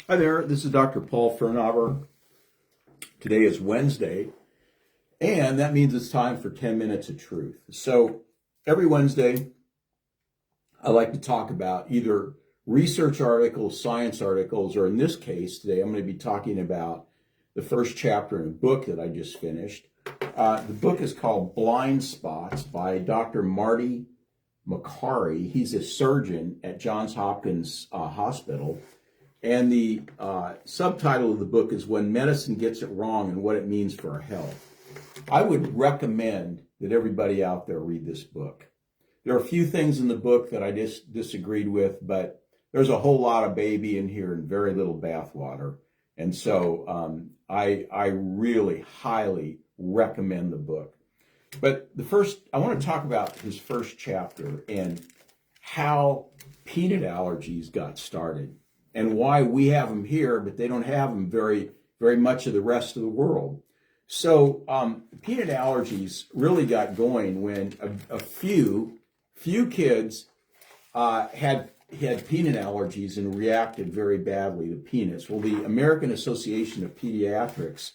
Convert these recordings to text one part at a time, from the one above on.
Hi there, this is Dr. Paul Firnhaber. Today is Wednesday, and that means it's time for 10 Minutes of Truth. So every Wednesday, I like to talk about either research articles, science articles, or in this case, today I'm going to be talking about the first chapter in a book that I just finished. The book is called Blind Spots by Dr. Marty Makary. He's a surgeon at Johns Hopkins Hospital. And the subtitle of the book is When Medicine Gets It Wrong and What It Means for Our Health. I would recommend that everybody out there read this book. There are a few things in the book that I disagreed with, but there's a whole lot of baby in here and very little bathwater. And so I really highly recommend the book. But I want to talk about his first chapter and how peanut allergies got started, and why we have them here, but they don't have them very much of the rest of the world. So peanut allergies really got going when a few kids had peanut allergies and reacted very badly to peanuts. Well, the American Association of Pediatrics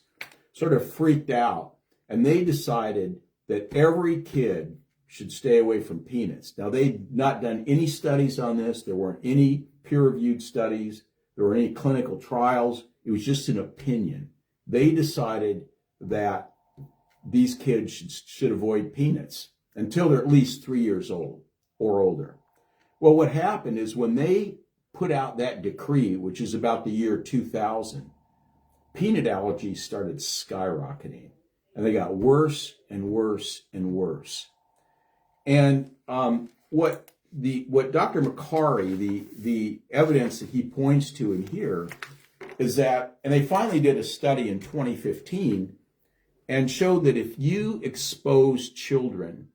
sort of freaked out, and they decided that every kid should stay away from peanuts. Now, they'd not done any studies on this. There weren't any peer-reviewed studies. There weren't any clinical trials. It was just an opinion. They decided that these kids should avoid peanuts until they're at least 3 years old or older. Well, what happened is when they put out that decree, which is about the year 2000, peanut allergies started skyrocketing, and they got worse and worse and worse. And what Dr. Makary, the evidence that he points to in here is that, and they finally did a study in 2015 and showed that if you expose children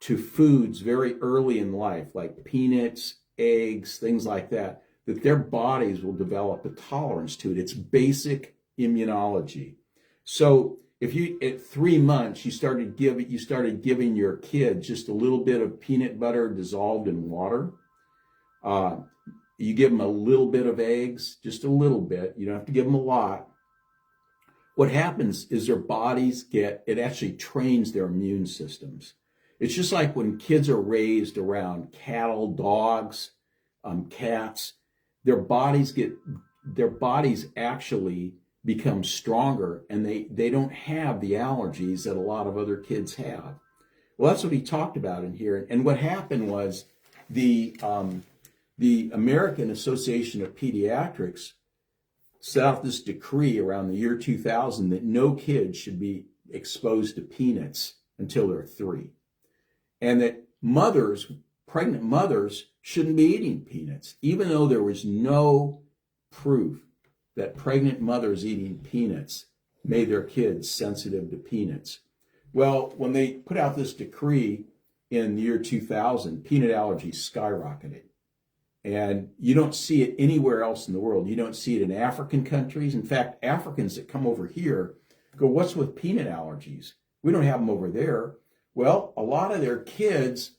to foods very early in life, like peanuts, eggs, things like that, that their bodies will develop a tolerance to it. It's basic immunology. So if you, at 3 months, you started giving your kids just a little bit of peanut butter dissolved in water. You give them a little bit of eggs, just a little bit. You don't have to give them a lot. What happens is their bodies it actually trains their immune systems. It's just like when kids are raised around cattle, dogs, cats, their bodies actually become stronger, and they don't have the allergies that a lot of other kids have. Well, that's what he talked about in here. And what happened was the American Association of Pediatrics set out this decree around the year 2000 that no kid should be exposed to peanuts until they're 3. And that pregnant mothers shouldn't be eating peanuts, even though there was no proof that pregnant mothers eating peanuts made their kids sensitive to peanuts. Well, when they put out this decree in the year 2000, peanut allergies skyrocketed. And you don't see it anywhere else in the world. You don't see it in African countries. In fact, Africans that come over here go, "What's with peanut allergies? We don't have them over there." Well, a lot of their kids,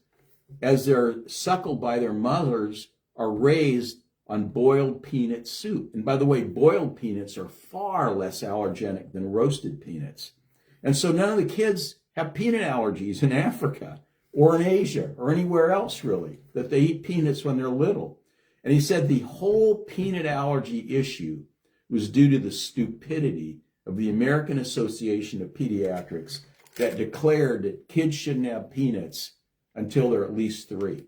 as they're suckled by their mothers, are raised on boiled peanut soup. And by the way, boiled peanuts are far less allergenic than roasted peanuts. And so none of the kids have peanut allergies in Africa or in Asia or anywhere else, really, that they eat peanuts when they're little. And he said the whole peanut allergy issue was due to the stupidity of the American Association of Pediatrics that declared that kids shouldn't have peanuts until they're at least 3.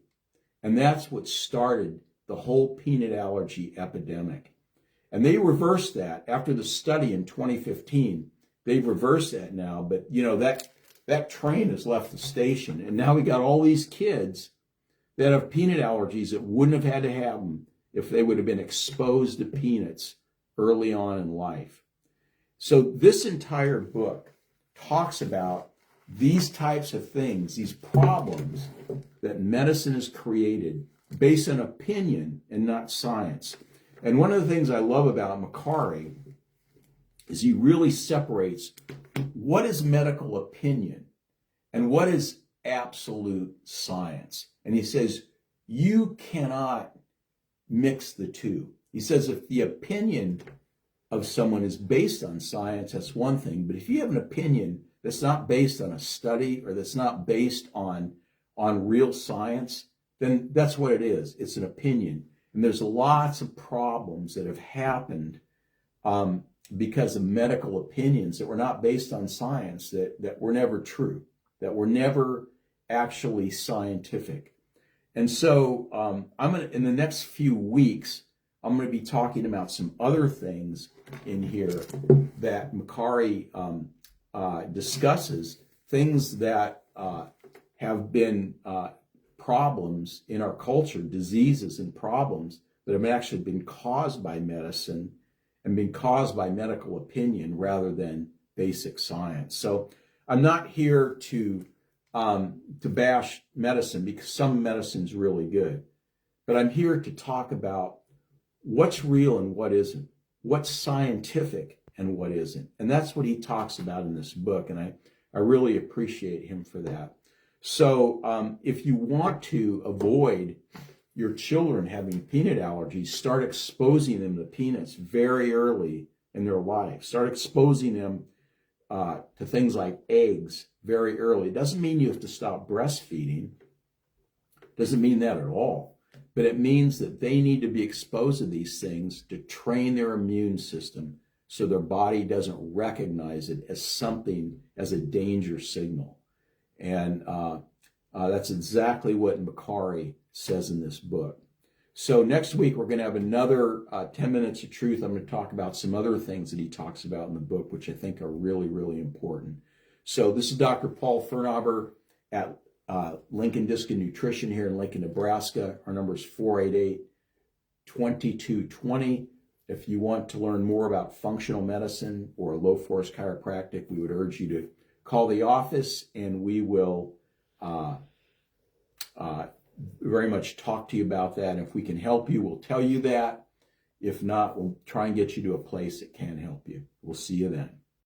And that's what started the whole peanut allergy epidemic. And they reversed that after the study in 2015. They've reversed that now, but that train has left the station, and now we got all these kids that have peanut allergies that wouldn't have had to have them if they would have been exposed to peanuts early on in life. So this entire book talks about these types of things, these problems that medicine has created based on opinion and not science. And one of the things I love about Makary is he really separates what is medical opinion and what is absolute science. And he says you cannot mix the two. He says if the opinion of someone is based on science, that's one thing. But if you have an opinion that's not based on a study or that's not based on real science, then that's what it is. It's an opinion. And there's lots of problems that have happened because of medical opinions that were not based on science, that were never true, that were never actually scientific. And so I'm going to, in the next few weeks, I'm going to be talking about some other things in here that Macari discusses, things that have been problems in our culture, diseases and problems that have actually been caused by medicine and been caused by medical opinion rather than basic science. So I'm not here to bash medicine, because some medicine's really good, but I'm here to talk about what's real and what isn't, what's scientific and what isn't. And that's what he talks about in this book, and I really appreciate him for that. So if you want to avoid your children having peanut allergies, start exposing them to peanuts very early in their life. Start exposing them to things like eggs very early. It doesn't mean you have to stop breastfeeding. It doesn't mean that at all. But it means that they need to be exposed to these things to train their immune system so their body doesn't recognize it as something, as a danger signal. And that's exactly what Macari says in this book. So next week, we're going to have another 10 minutes of truth. I'm going to talk about some other things that he talks about in the book, which I think are really, really important. So this is Dr. Paul Firnhaber at Lincoln Disc and Nutrition here in Lincoln, Nebraska. Our number is 488-2220. If you want to learn more about functional medicine or low force chiropractic, we would urge you to call the office, and we will very much talk to you about that. And if we can help you, we'll tell you that. If not, we'll try and get you to a place that can help you. We'll see you then.